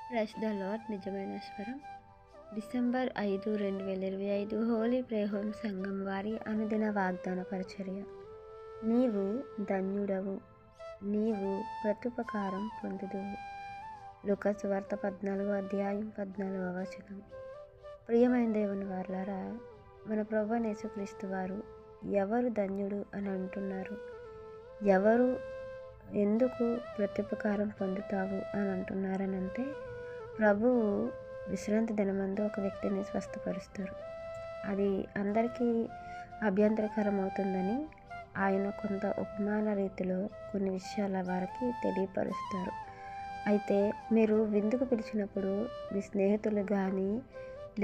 Press the lord నిజమైన స్వరం. December 5, 2025 Holi prayer home సంఘం వారి అనుదిన వాగ్దాన పరిచర్య. నీవు ధన్యుడవు, నీవు ప్రత్యుపకారం పొందుదువు. లూకా సువార్త 14వ అధ్యాయం 14వ వచనం. ప్రియమైన దేవుని వారలారా, మన ప్రభువైన యేసుక్రీస్తు వారు ఎవరు ధన్యుడు అని అంటున్నారు? ఎవరు ఎందుకు ప్రత్యుపకారం పొందుతావు అని అంటున్నారని అంటే, ప్రభువు విశ్రాంతి దినమందు ఒక వ్యక్తిని స్వస్థపరుస్తారు. అది అందరికీ అభ్యంతరకరం అవుతుందని ఆయన కొంత ఉపమాన రీతిలో కొన్ని విషయాల వారికి తెలియపరుస్తారు. అయితే మీరు విందుకు పిలిచినప్పుడు మీ స్నేహితులు కానీ,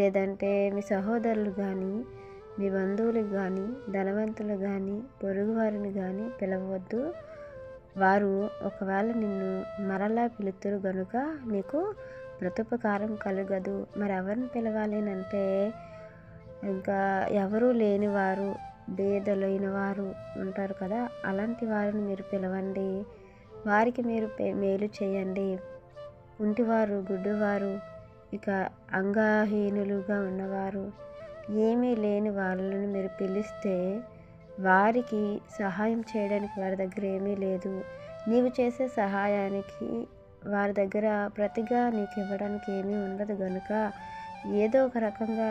లేదంటే మీ సహోదరులు కానీ, మీ బంధువులు కానీ, ధనవంతులు కానీ, పొరుగువారిని కానీ పిలవవద్దు. వారు ఒకవేళ నిన్ను మరలా పిలుతురు గనుక నీకు ప్రత్యుపకారం కలుగదు. మరి ఎవరిని పిలవాలి అంటే, ఇంకా ఎవరూ లేనివారు, బేదలైన వారు ఉంటారు కదా, అలాంటి వారిని మీరు పిలవండి. వారికి మీరు మేలు చేయండి. కుంటివారు, గుడ్డివారు, ఇక అంగహీనులుగా ఉన్నవారు, ఏమీ లేని వాళ్ళని మీరు పిలిస్తే వారికి సహాయం చేయడానికి వారి దగ్గర ఏమీ లేదు. నీవు చేసే సహాయానికి వారి దగ్గర ప్రతిగా నీకు ఇవ్వడానికి ఏమీ ఉండదు గనుక, ఏదో ఒక రకంగా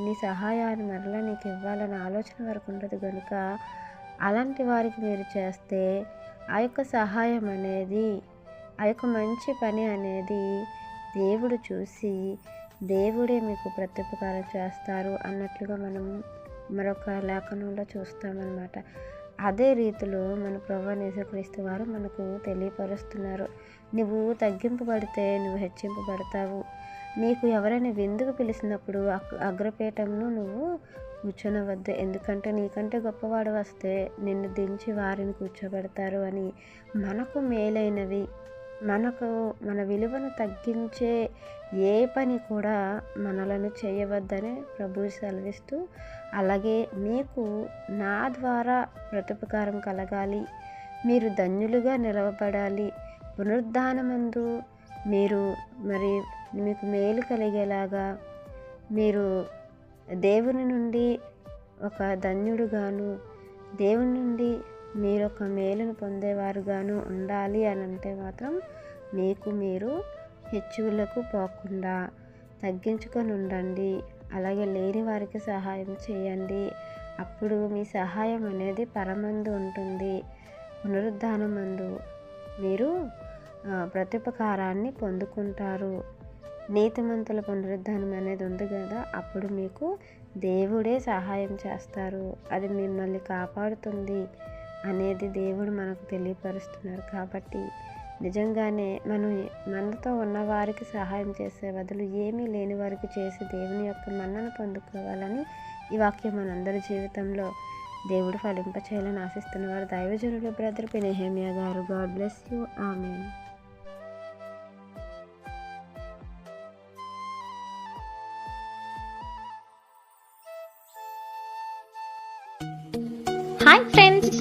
నీ సహాయాన్ని మరలా నీకు ఇవ్వాలనే ఆలోచన వరకు ఉండదు గనుక, అలాంటి వారికి మీరు చేస్తే ఆ యొక్క సహాయం అనేది, ఆ యొక్క మంచి పని అనేది దేవుడు చూసి దేవుడే మీకు ప్రత్యుపకారం చేస్తారు అన్నట్లుగా మనం మరొక లేఖనంలో చూస్తామన్నమాట. అదే రీతిలో మన ప్రభువైన యేసుక్రీస్తు వారు మనకు తెలియపరుస్తున్నారు. నువ్వు తగ్గింపబడితే నువ్వు హెచ్చింపబడతావు. నీకు ఎవరైనా విందుకు పిలిచినప్పుడు అగ్రపీఠంను నువ్వు కూర్చొనవద్దు. ఎందుకంటే నీకంటే గొప్పవాడు వస్తే నిన్ను దించి వారిని కూర్చోబెడతారు అని. మనకు మేలైనవి, మన విలువను తగ్గించే ఏ పని కూడా మనలను చేయవద్దని ప్రభువు సెలవిస్తూ, అలాగే మీకు నా ద్వారా ప్రత్యుపకారం కలగాలి, మీరు ధన్యులుగా నిలవబడాలి, పునరుద్ధానమందు మీరు మీకు మేలు కలిగేలాగా మీరు దేవుని నుండి ఒక ధన్యుడుగాను, దేవుని నుండి మీరు ఒక మేలును పొందేవారుగాను ఉండాలి అని అంటే మాత్రం మీకు మీరు హెచ్చులకు పోకుండా తగ్గించుకొని ఉండండి. అలాగే లేని వారికి సహాయం చేయండి. అప్పుడు మీ సహాయం అనేది పరమందు ఉంటుంది. పునరుద్ధానమందు మీరు ప్రత్యుపకారాన్ని పొందుకుంటారు. నీతిమంతుల పునరుద్ధానం అనేది ఉంది కదా, అప్పుడు మీకు దేవుడే సహాయం చేస్తారు. అది మిమ్మల్ని కాపాడుతుంది అనేది దేవుడు మనకు తెలియపరుస్తున్నారు. కాబట్టి నిజంగానే మనతో ఉన్న వారికి సహాయం చేసే బదులు ఏమీ లేని వారికి చేసి దేవుని యొక్క మన్నను పొందుకోవాలని ఈ వాక్యం మనందరి జీవితంలో దేవుడు ఫలింపచేయాలని ఆశిస్తున్నవారు దైవజనులు బ్రదర్ పి. నెహెమియా గారు. God bless you. Amen. Hi friends,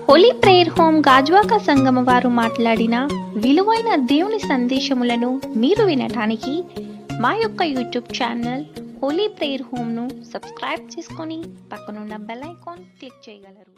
Holi prayer home Gajuwaka సంగమ వారు మాట్లాడిన విలువైన దేవుని సందేశములను మీరు వినటానికి మా యొక్క యూట్యూబ్ ఛానల్ హోలీ ప్రేయర్ హోమ్ను సబ్స్క్రైబ్ చేసుకొని పక్కనున్న బెల్ ఐకాన్ క్లిక్ చేయగలరు.